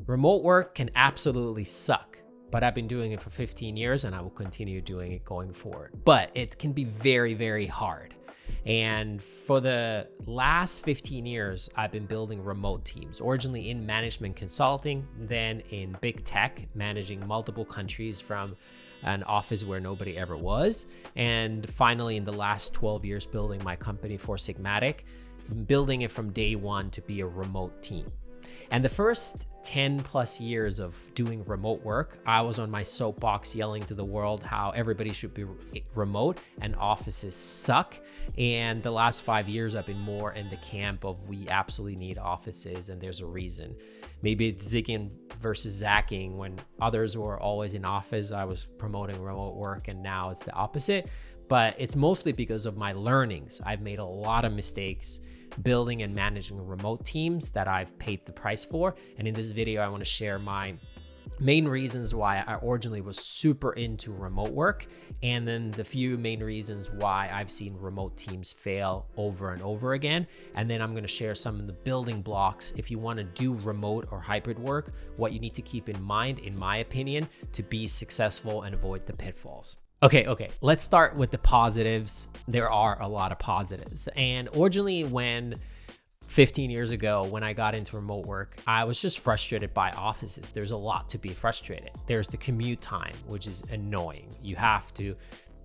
Remote work can absolutely suck, but I've been doing it for 15 years and I will continue doing it going forward. But it can be very, very hard. And for the last 15 years, I've been building remote teams, originally in management consulting, then in big tech, managing multiple countries from an office where nobody ever was. And finally, in the last 12 years, building my company for Sigmatic, building it from day one to be a remote team. And the first 10 plus years of doing remote work, I was on my soapbox yelling to the world how everybody should be remote and offices suck. And the last 5 years, I've been more in the camp of we absolutely need offices, and there's a reason. Maybe it's zigging versus zacking. When others were always in office, I was promoting remote work, and now it's the opposite. But it's mostly because of my learnings. I've made a lot of mistakes building and managing remote teams that I've paid the price for. And in this video, I want to share my main reasons why I originally was super into remote work, and then the few main reasons why I've seen remote teams fail over and over again. And then I'm going to share some of the building blocks if you want to do remote or hybrid work, what you need to keep in mind, in my opinion, to be successful and avoid the pitfalls. Okay, let's start with the positives. There are a lot of positives. And originally, when 15 years ago, when I got into remote work, I was just frustrated by offices. There's a lot to be frustrated. There's the commute time, which is annoying. You have to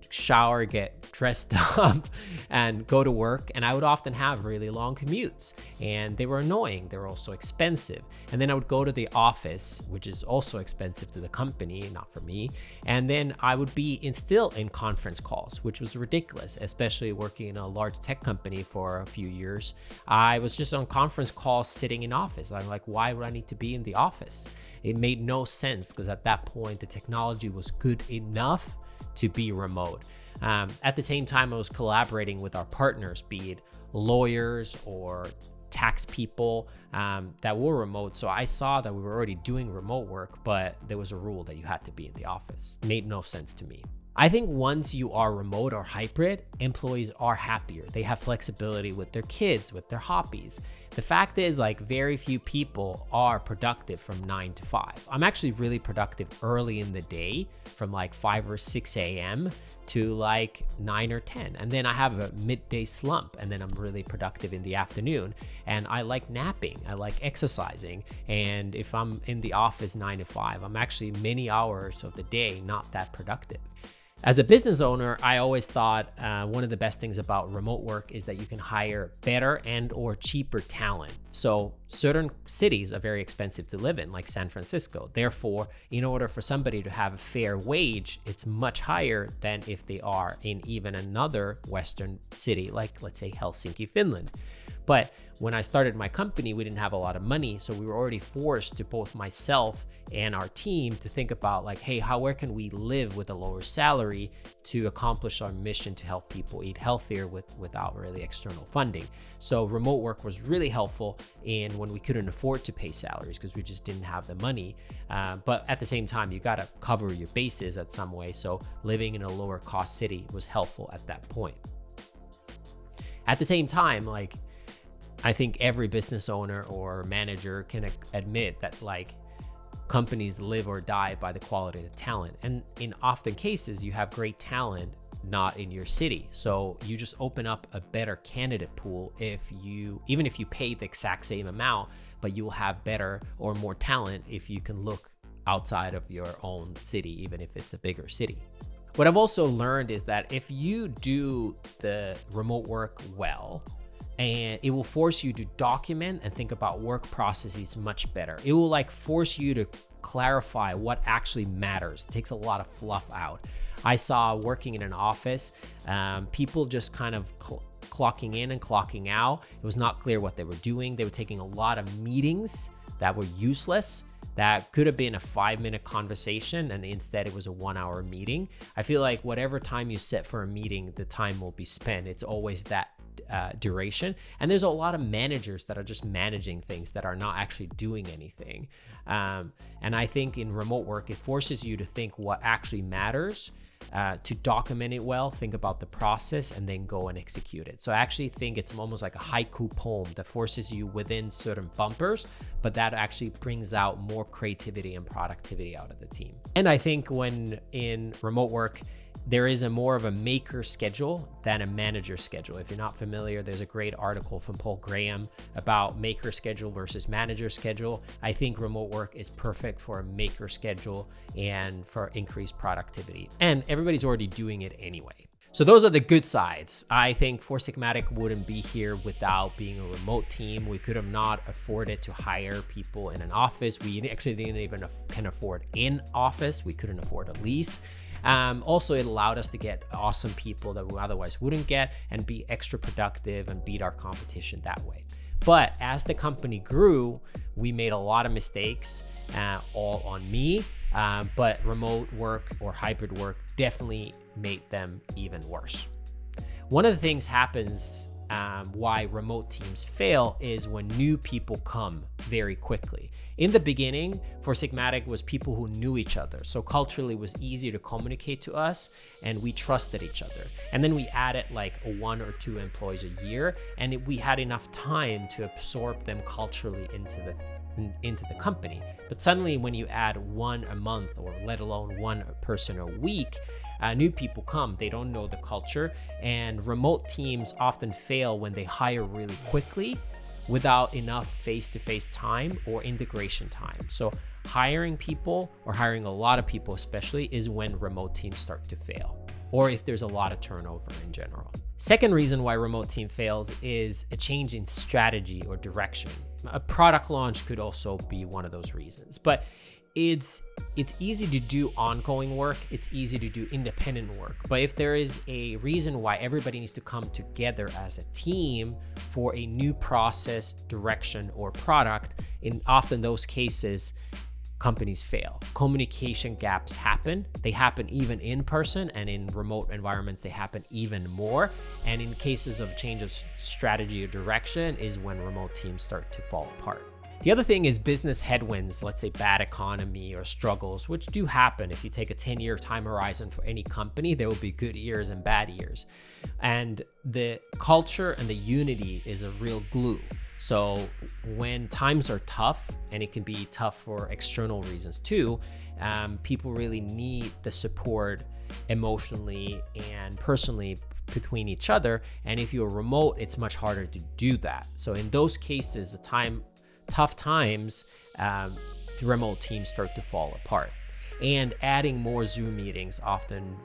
shower, get dressed up, and go to work. And I would often have really long commutes, and they were annoying. They were also expensive. And then I would go to the office, which is also expensive to the company, not for me. And then I would be still in conference calls, which was ridiculous, especially working in a large tech company for a few years. I was just on conference calls sitting in office. I'm like, why would I need to be in the office? It made no sense because at that point, the technology was good enough to be remote. At the same time, I was collaborating with our partners, be it lawyers or tax people that were remote. So I saw that we were already doing remote work, but there was a rule that you had to be in the office. It made no sense to me. I think once you are remote or hybrid, employees are happier. They have flexibility with their kids, with their hobbies. The fact is, like, very few people are productive from 9 to 5. I'm actually really productive early in the day from like 5 or 6 a.m. to like 9 or 10. And then I have a midday slump, and then I'm really productive in the afternoon. And I like napping, I like exercising. And if I'm in the office 9 to 5, I'm actually many hours of the day not that productive. As a business owner, I always thought one of the best things about remote work is that you can hire better and or cheaper talent. So certain cities are very expensive to live in, like San Francisco. Therefore, in order for somebody to have a fair wage, it's much higher than if they are in even another Western city, like let's say Helsinki, Finland. But when I started my company, we didn't have a lot of money. So we were already forced to, both myself and our team, to think about like, hey, where can we live with a lower salary to accomplish our mission to help people eat healthier without really external funding. So remote work was really helpful in when we couldn't afford to pay salaries because we just didn't have the money. But at the same time, you got to cover your bases at some way. So living in a lower cost city was helpful at that point. At the same time, like, I think every business owner or manager can admit that like companies live or die by the quality of the talent. And in often cases, you have great talent not in your city. So you just open up a better candidate pool even if you pay the exact same amount, but you'll have better or more talent if you can look outside of your own city, even if it's a bigger city. What I've also learned is that if you do the remote work well, and it will force you to document and think about work processes much better. It will like force you to clarify what actually matters. It takes a lot of fluff out. I saw working in an office, people just kind of clocking in and clocking out. It was not clear what they were doing. They were taking a lot of meetings that were useless. That could have been a 5-minute conversation, and instead it was a 1-hour meeting. I feel like whatever time you set for a meeting, the time will be spent. It's always that duration. And there's a lot of managers that are just managing things that are not actually doing anything. And I think in remote work, it forces you to think what actually matters to document it well, think about the process, and then go and execute it. So I actually think it's almost like a haiku poem that forces you within certain bumpers, but that actually brings out more creativity and productivity out of the team. And I think when in remote work, there is more of a maker schedule than a manager schedule. If you're not familiar, there's a great article from Paul Graham about maker schedule versus manager schedule. I think remote work is perfect for a maker schedule and for increased productivity. And everybody's already doing it anyway. So those are the good sides. I think Four Sigmatic wouldn't be here without being a remote team. We could have not afforded to hire people in an office. We actually didn't even can afford in office. We couldn't afford a lease. Also, it allowed us to get awesome people that we otherwise wouldn't get and be extra productive and beat our competition that way. But as the company grew, we made a lot of mistakes, all on me. But remote work or hybrid work definitely made them even worse. One of the things happens why remote teams fail is when new people come very quickly. In the beginning, Four Sigmatic was people who knew each other. So culturally, it was easy to communicate to us and we trusted each other. And then we added like 1 or 2 employees a year, and we had enough time to absorb them culturally into the company. But suddenly when you add 1 a month, or let alone 1 person a week, new people come, they don't know the culture, and remote teams often fail when they hire really quickly without enough face-to-face time or integration time. So hiring people, or hiring a lot of people especially, is when remote teams start to fail, or if there's a lot of turnover in general. Second reason why remote team fails is a change in strategy or direction. A product launch could also be one of those reasons, but it's easy to do ongoing work. It's easy to do independent work. But if there is a reason why everybody needs to come together as a team for a new process, direction, or product, in often those cases, companies fail. Communication gaps happen. They happen even in person, and in remote environments, they happen even more. And in cases of change of strategy or direction is when remote teams start to fall apart. The other thing is business headwinds, let's say bad economy or struggles, which do happen. If you take a 10-year time horizon for any company, there will be good years and bad years. And the culture and the unity is a real glue. So when times are tough, and it can be tough for external reasons too, people really need the support emotionally and personally between each other. And if you're remote, it's much harder to do that. So in those cases, tough times, the remote teams start to fall apart. And adding more Zoom meetings often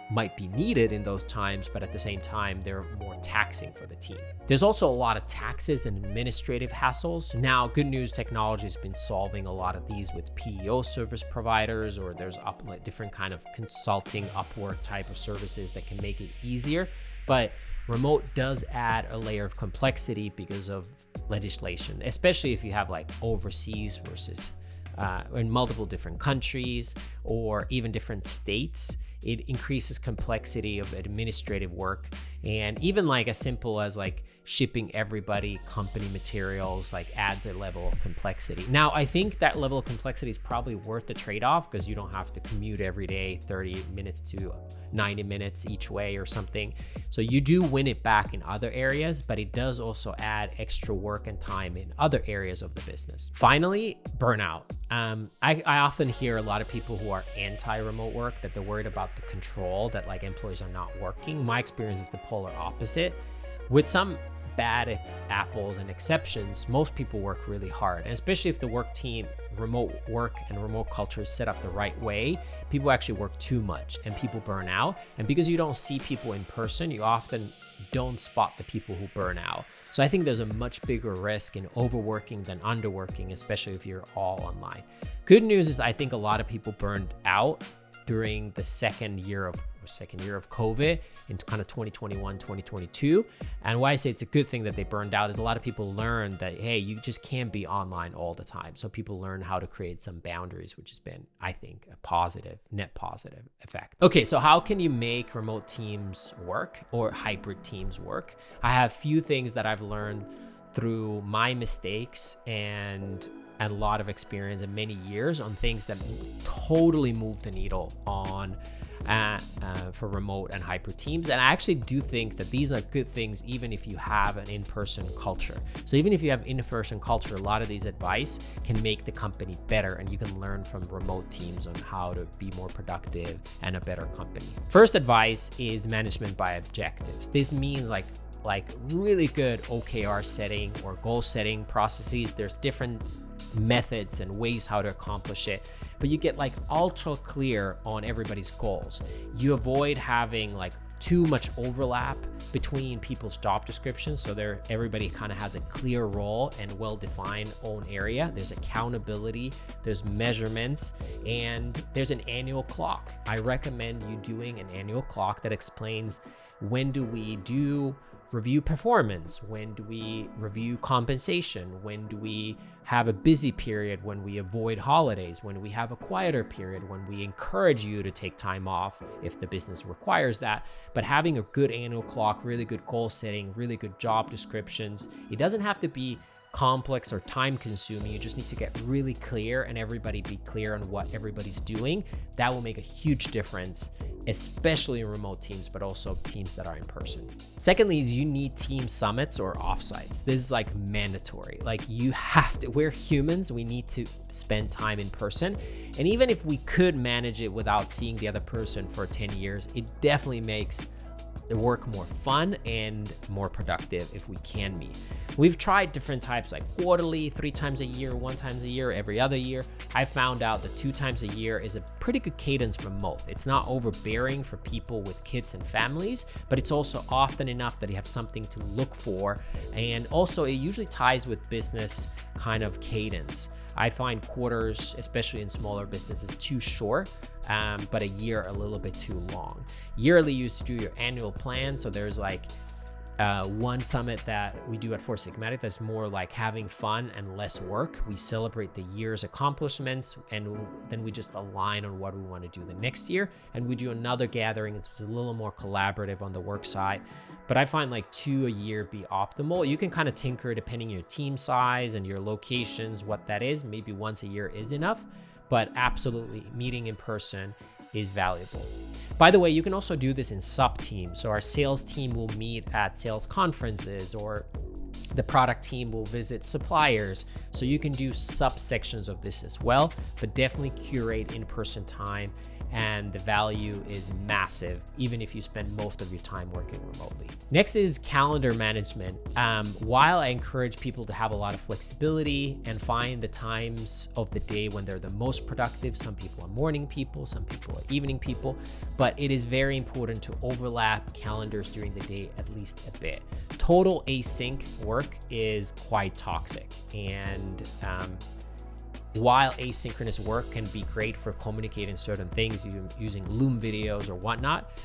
might be needed in those times, but at the same time, they're more taxing for the team. There's also a lot of taxes and administrative hassles. Now, good news, technology has been solving a lot of these with PEO service providers, or there's different kind of consulting Upwork type of services that can make it easier. But remote does add a layer of complexity because of legislation, especially if you have like overseas versus in multiple different countries or even different states. It increases complexity of administrative work, and even like as simple as like shipping everybody company materials like adds a level of complexity. Now, I think that level of complexity is probably worth the trade-off because you don't have to commute every day 30 minutes to 90 minutes each way or something. So you do win it back in other areas, but it does also add extra work and time in other areas of the business. Finally, burnout. I often hear a lot of people who are anti-remote work that they're worried about the control, that like employees are not working. My experience is the polar opposite. With some bad apples and exceptions, most people work really hard. And especially if the remote work and remote culture is set up the right way, people actually work too much and people burn out. And because you don't see people in person, you often don't spot the people who burn out. So I think there's a much bigger risk in overworking than underworking, especially if you're all online. Good news is I think a lot of people burned out during the second year of COVID in kind of 2021, 2022. And why I say it's a good thing that they burned out is a lot of people learned that, hey, you just can't be online all the time. So people learn how to create some boundaries, which has been, I think, a net positive effect. Okay, so how can you make remote teams work or hybrid teams work? I have a few things that I've learned through my mistakes and a lot of experience and many years on things that totally move the needle on for remote and hybrid teams. And I actually do think that these are good things even if you have an in-person culture. So even if you have in-person culture, a lot of these advice can make the company better, and you can learn from remote teams on how to be more productive and a better company. First advice is management by objectives. This means like really good OKR setting or goal setting processes. There's different methods and ways how to accomplish it, but you get like ultra clear on everybody's goals. You avoid having like too much overlap between people's job descriptions, so everybody kind of has a clear role and well-defined own area. There's accountability, there's measurements, and there's an annual clock. I recommend you doing an annual clock that explains when do we do review performance, when do we review compensation, when do we have a busy period, when we avoid holidays, when we have a quieter period, when we encourage you to take time off if the business requires that. But having a good annual clock, really good goal setting, really good job descriptions, it doesn't have to be complex or time consuming. You just need to get really clear and everybody be clear on what everybody's doing. That will make a huge difference, especially in remote teams, but also teams that are in person. Secondly is you need team summits or offsites. This is like mandatory. Like you have to, we're humans, we need to spend time in person. And even if we could manage it without seeing the other person for 10 years, it definitely makes the work more fun and more productive if we can meet. We've tried different types like quarterly, 3 times a year, 1 time a year, every other year. I found out that 2 times a year is a pretty good cadence for most. It's not overbearing for people with kids and families, but it's also often enough that you have something to look for. And also it usually ties with business kind of cadence. I find quarters, especially in smaller businesses, too short, but a year a little bit too long. Yearly, you used to do your annual plan. So there's like one summit that we do at Four Sigmatic that's more like having fun and less work. We celebrate the year's accomplishments, and then we just align on what we want to do the next year. And we do another gathering. It's a little more collaborative on the work side. But I find like 2 a year be optimal. You can kind of tinker depending on your team size and your locations, what that is. Maybe once a year is enough, but absolutely meeting in person is valuable. By the way, you can also do this in sub-teams. So our sales team will meet at sales conferences, or the product team will visit suppliers. So you can do subsections of this as well, but definitely curate in-person time. And the value is massive, even if you spend most of your time working remotely. Next is calendar management. While I encourage people to have a lot of flexibility and find the times of the day when they're the most productive, some people are morning people, some people are evening people, but it is very important to overlap calendars during the day at least a bit. Total async work is quite toxic, and while asynchronous work can be great for communicating certain things using Loom videos or whatnot,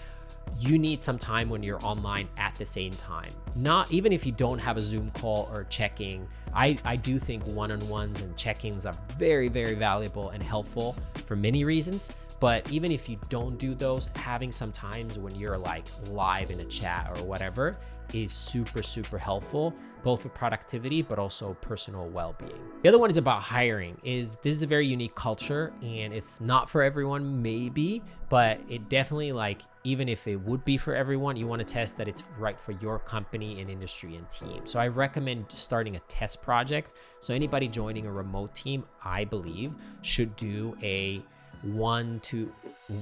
you need some time when you're online at the same time. Not even if you don't have a Zoom call or checking. I do think one-on-ones and check-ins are very, very valuable and helpful for many reasons. But even if you don't do those, having some times when you're like live in a chat or whatever is super, super helpful, both for productivity, but also personal well-being. The other one is about hiring. This is a very unique culture, and it's not for everyone maybe, but it definitely, like, even if it would be for everyone, you want to test that it's right for your company and industry and team. So I recommend starting a test project. So anybody joining a remote team, I believe, should do a 1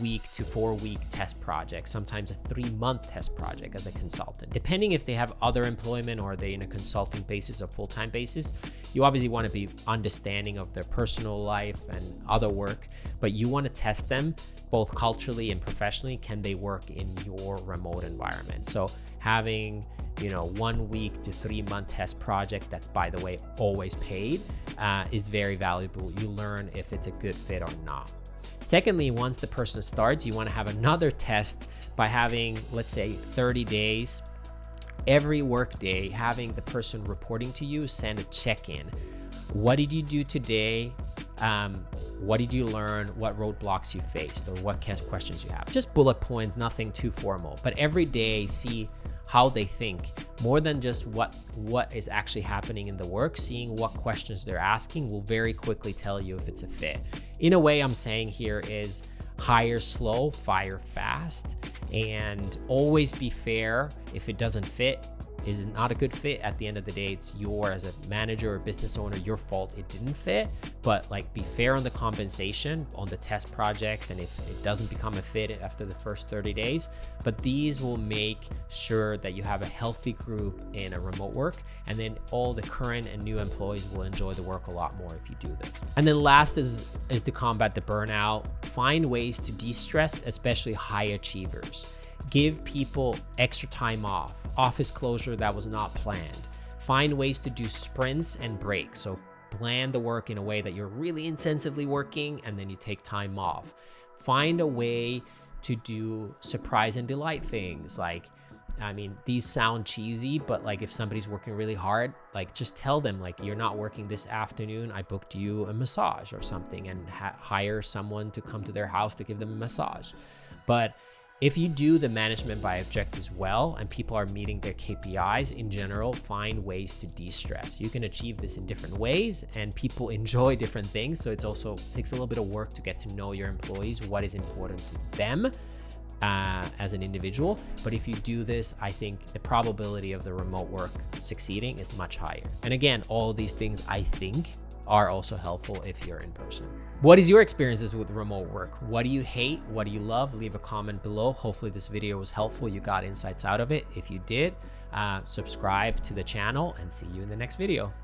week to 4 week test project, sometimes a 3-month test project as a consultant. Depending if they have other employment or they in a consulting basis or full-time basis, you obviously want to be understanding of their personal life and other work, but you want to test them both culturally and professionally. Can they work in your remote environment? So having 1 week to 3-month test project, that's, by the way, always paid, is very valuable. You learn if it's a good fit or not. Secondly, once the person starts, you want to have another test by having, let's say, 30 days, every work day, having the person reporting to you send a check-in. What did you do today? What did you learn? What roadblocks you faced, or what questions you have? Just bullet points, nothing too formal. But every day, see, how they think, more than just what is actually happening in the work. Seeing what questions they're asking will very quickly tell you if it's a fit. In a way, I'm saying here is hire slow, fire fast, and always be fair. If it doesn't fit, is not a good fit, at the end of the day, it's your, as a manager or business owner, your fault it didn't fit. But like, be fair on the compensation on the test project, and if it doesn't become a fit after the first 30 days. But these will make sure that you have a healthy group in a remote work, and then all the current and new employees will enjoy the work a lot more if you do this. And then last is to combat the burnout. Find ways to de-stress, especially high achievers. Give people extra time off, office closure that was not planned. Find ways to do sprints and breaks. So plan the work in a way that you're really intensively working and then you take time off. Find a way to do surprise and delight things. Like, I mean, these sound cheesy, but like if somebody's working really hard, like just tell them like, you're not working this afternoon, I booked you a massage or something, and hire someone to come to their house to give them a massage. But if you do the management by objectives well and people are meeting their KPIs in general, find ways to de-stress. You can achieve this in different ways, and people enjoy different things. So it also takes a little bit of work to get to know your employees, what is important to them as an individual. But if you do this, I think the probability of the remote work succeeding is much higher. And again, all of these things I think are also helpful if you're in person. What is your experiences with remote work? What do you hate? What do you love? Leave a comment below. Hopefully this video was helpful. You got insights out of it. If you did, subscribe to the channel, and see you in the next video.